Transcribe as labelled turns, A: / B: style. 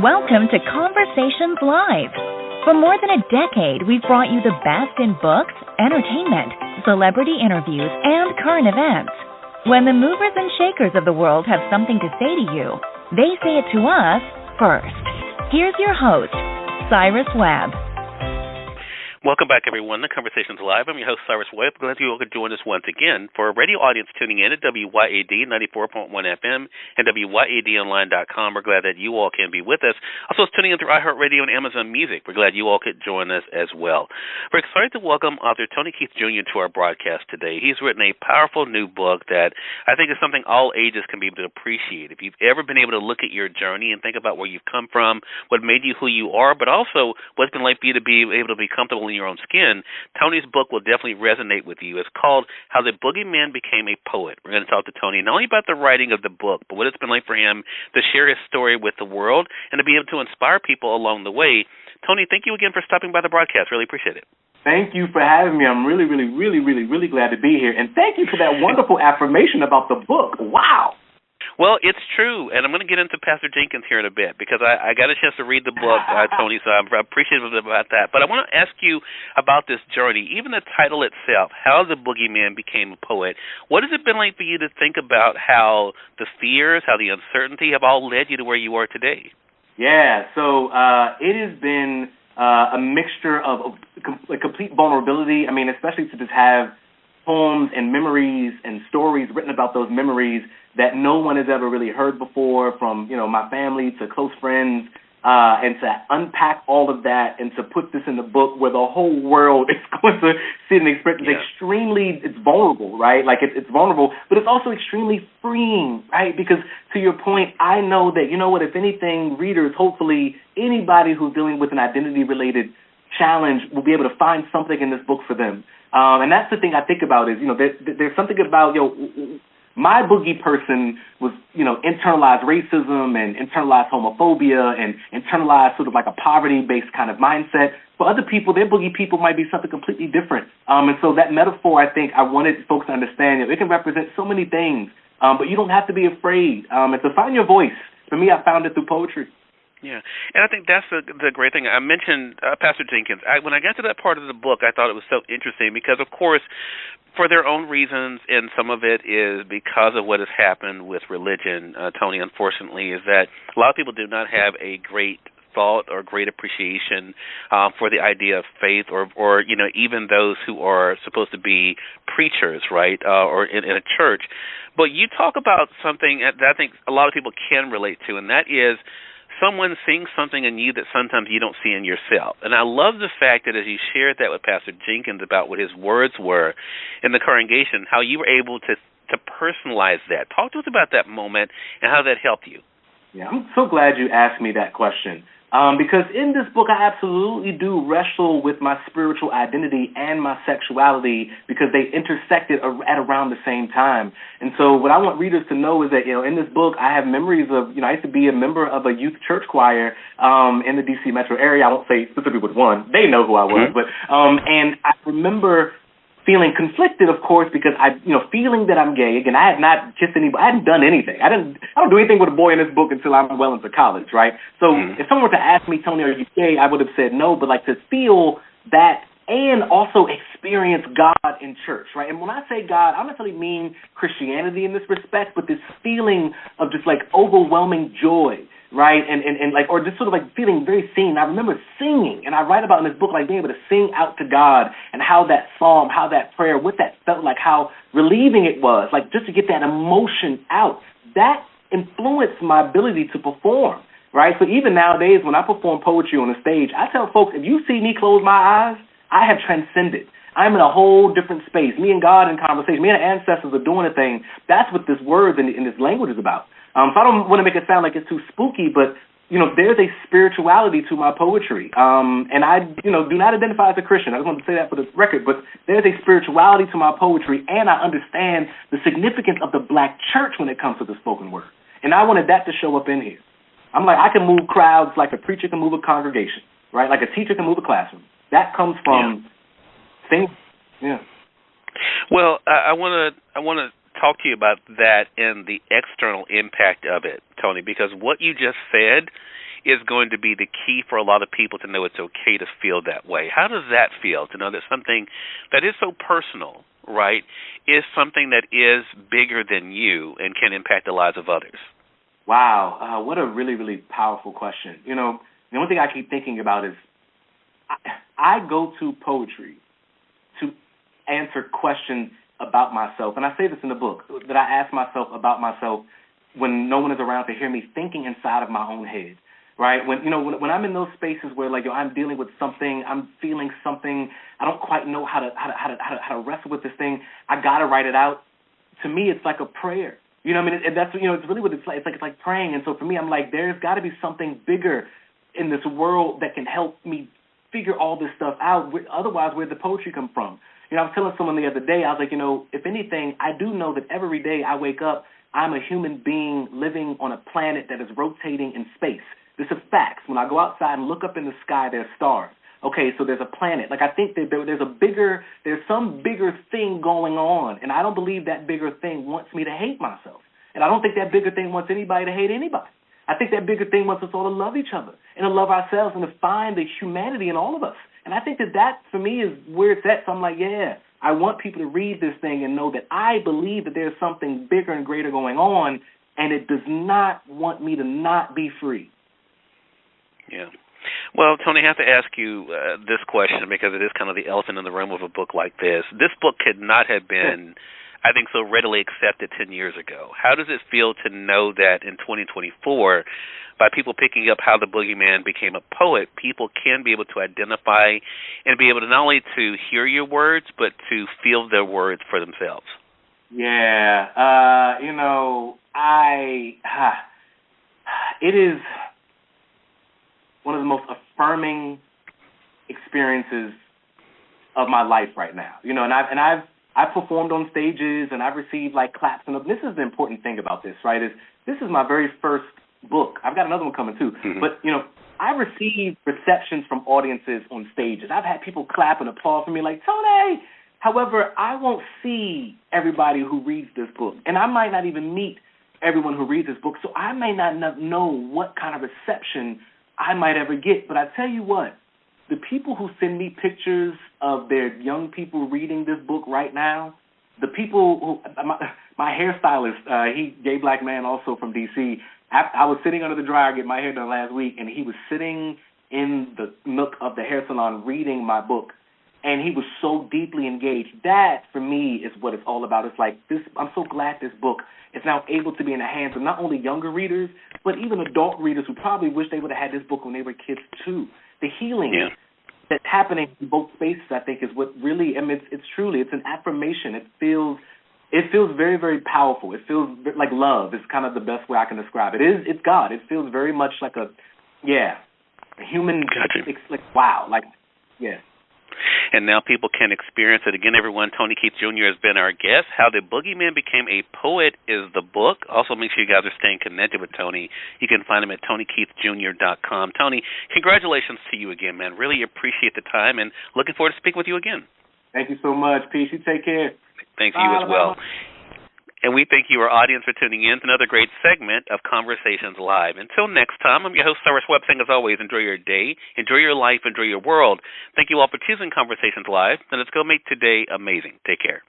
A: Welcome to Conversations Live. For more than a decade, we've brought you the best in books, entertainment, celebrity interviews, and current events. When the movers and shakers of the world have something to say to you, they say it to us first. Here's your host, Cyrus Webb.
B: Welcome back, everyone. The Conversations Live. I'm your host, Cyrus Webb. Glad you all could join us once again. For a radio audience tuning in at WYAD 94.1 FM and WYADonline.com, we're glad that you all can be with us. Also, tuning in through iHeartRadio and Amazon Music. We're glad you all could join us as well. We're excited to welcome author Tony Keith Jr. to our broadcast today. He's written a powerful new book that I think is something all ages can be able to appreciate. If you've ever been able to look at your journey and think about where you've come from, what made you who you are, but also what's been like for you to be able to be comfortable in your own skin, Tony's book will definitely resonate with you. It's called How the Boogeyman Became a Poet. We're going to talk to Tony not only about the writing of the book, but what it's been like for him to share his story with the world and to be able to inspire people along the way. Tony, thank you again for stopping by the broadcast. Really appreciate it.
C: Thank you for having me. I'm really glad to be here. And thank you for that wonderful affirmation about the book. Wow.
B: Well, it's true, and I'm going to get into Pastor Jenkins here in a bit because I got a chance to read the book, Tony, so I'm appreciative about that. But I want to ask you about this journey, even the title itself, How the Boogeyman Became a Poet. What has it been like for you to think about how the fears, how the uncertainty have all led you to where you are today?
C: Yeah, so it has been a mixture of complete vulnerability. I mean, especially to just have poems and memories and stories written about those memories that no one has ever really heard before, from, you know, my family to close friends, and to unpack all of that and to put this in the book where the whole world is going to see and experience. It's vulnerable, right? Like it's vulnerable, but it's also extremely freeing, right? Because to your point, I know that, you know what, if anything, readers, hopefully anybody who's dealing with an identity-related challenge will be able to find something in this book for them. And that's the thing I think about is, you know, there's something about, my boogie person was, you know, internalized racism and internalized homophobia and internalized sort of like a poverty-based kind of mindset. For other people, their boogie people might be something completely different. And so that metaphor, I think, I wanted folks to understand, it can represent so many things, but you don't have to be afraid. And to find your voice, for me, I found it through poetry.
B: Yeah, and I think that's the great thing. I mentioned Pastor Jenkins. When I got to that part of the book, I thought it was so interesting because, of course, for their own reasons, and some of it is because of what has happened with religion, Tony, unfortunately, is that a lot of people do not have a great thought or great appreciation for the idea of faith or you know, even those who are supposed to be preachers, right, or in a church. But you talk about something that I think a lot of people can relate to, and that is someone seeing something in you that sometimes you don't see in yourself. And I love the fact that as you shared that with Pastor Jenkins about what his words were in the congregation, how you were able to personalize that. Talk to us about that moment and how that helped you.
C: Yeah, I'm so glad you asked me that question. Because in this book, I absolutely do wrestle with my spiritual identity and my sexuality because they intersected at around the same time. And so what I want readers to know is that, you know, in this book, I have memories of, you know, I used to be a member of a youth church choir in the D.C. metro area. I won't say specifically with one. They know who I was. But and I remember feeling conflicted, of course, because feeling that I'm gay. Again, I had not kissed anybody. I hadn't done anything. I don't do anything with a boy in this book until I'm well into college, right? So if someone were to ask me, Tony, are you gay? I would have said no, but like to feel that and also experience God in church, right? And when I say God, I don't necessarily mean Christianity in this respect, but this feeling of just like overwhelming joy, right? And like, or just sort of like feeling very seen. I remember singing, and I write about in this book, like being able to sing out to God and how that psalm, how that prayer, what that felt like, how relieving it was, like just to get that emotion out. That influenced my ability to perform, right? So even nowadays when I perform poetry on the stage, I tell folks, if you see me close my eyes, I have transcended. I'm in a whole different space. Me and God in conversation. Me and our ancestors are doing a thing. That's what this word and this language is about. So I don't want to make it sound like it's too spooky, but, you know, there's a spirituality to my poetry. And I, do not identify as a Christian. I just want to say that for the record. But there's a spirituality to my poetry, and I understand the significance of the black church when it comes to the spoken word. And I wanted that to show up in here. I'm like, I can move crowds like a preacher can move a congregation, right? Like a teacher can move a classroom. That comes from things. Yeah.
B: Well, I want to talk to you about that and the external impact of it, Tony, because what you just said is going to be the key for a lot of people to know it's okay to feel that way. How does that feel, to know that something that is so personal, right, is something that is bigger than you and can impact the lives of others?
C: Wow, what a really, really powerful question. You know, the only thing I keep thinking about is I go to poetry to answer questions about myself. And I say this in the book, that I ask myself about myself when no one is around to hear me thinking inside of my own head, right? When when I'm in those spaces where like I'm dealing with something, I'm feeling something, I don't quite know how to wrestle with this thing. I gotta write it out. To me, it's like a prayer. You know what I mean? And that's it's really what it's like. It's like praying. And so for me, I'm like, there's got to be something bigger in this world that can help me figure all this stuff out. Otherwise, where'd the poetry come from? You know, I was telling someone the other day, I was like, if anything, I do know that every day I wake up, I'm a human being living on a planet that is rotating in space. This is facts. When I go outside and look up in the sky, there's stars. Okay, so there's a planet. Like, I think that there's some bigger thing going on, and I don't believe that bigger thing wants me to hate myself. And I don't think that bigger thing wants anybody to hate anybody. I think that bigger thing wants us all to love each other and to love ourselves and to find the humanity in all of us. And I think that for me, is where it's at. So I'm like, yeah, I want people to read this thing and know that I believe that there's something bigger and greater going on, and it does not want me to not be free.
B: Yeah. Well, Tony, I have to ask you this question because it is kind of the elephant in the room of a book like this. This book could not have been, I think, so readily accepted 10 years ago. How does it feel to know that in 2024, by people picking up How the Boogeyman Became a Poet, people can be able to identify and be able to not only to hear your words, but to feel their words for themselves?
C: Yeah, it is one of the most affirming experiences of my life right now. And I've performed on stages and I've received like claps, and this is the important thing about this, right? Is this is my very first book. I've got another one coming too. Mm-hmm. But I've received receptions from audiences on stages. I've had people clap and applaud for me like, Tony. However, I won't see everybody who reads this book, and I might not even meet everyone who reads this book, so I may not know what kind of reception I might ever get. But I tell you what, the people who send me pictures of their young people reading this book right now, the people who, my hairstylist, he gay black man also from D.C., I was sitting under the dryer getting my hair done last week, and he was sitting in the nook of the hair salon reading my book, and he was so deeply engaged. That, for me, is what it's all about. It's like this. I'm so glad this book is now able to be in the hands of not only younger readers, but even adult readers who probably wish they would have had this book when they were kids, too. The healing that's happening in both spaces, I think, is what really, I mean, it's truly, it's an affirmation. It feels very, very powerful. It feels like love is kind of the best way I can describe it. It's God. It feels very much like a human, it's like, wow, like, yeah.
B: And now people can experience it. Again, everyone, Tony Keith Jr. has been our guest. How the Boogeyman Became a Poet is the book. Also, make sure you guys are staying connected with Tony. You can find him at TonyKeithJr.com. Tony, congratulations to you again, man. Really appreciate the time, and looking forward to speaking with you again.
C: Thank you so much. Peace. You take care.
B: Thanks, you as well. And we thank you, our audience, for tuning in to another great segment of Conversations Live. Until next time, I'm your host, Cyrus Webb, saying as always, enjoy your day, enjoy your life, enjoy your world. Thank you all for choosing Conversations Live, and let's go make today amazing. Take care.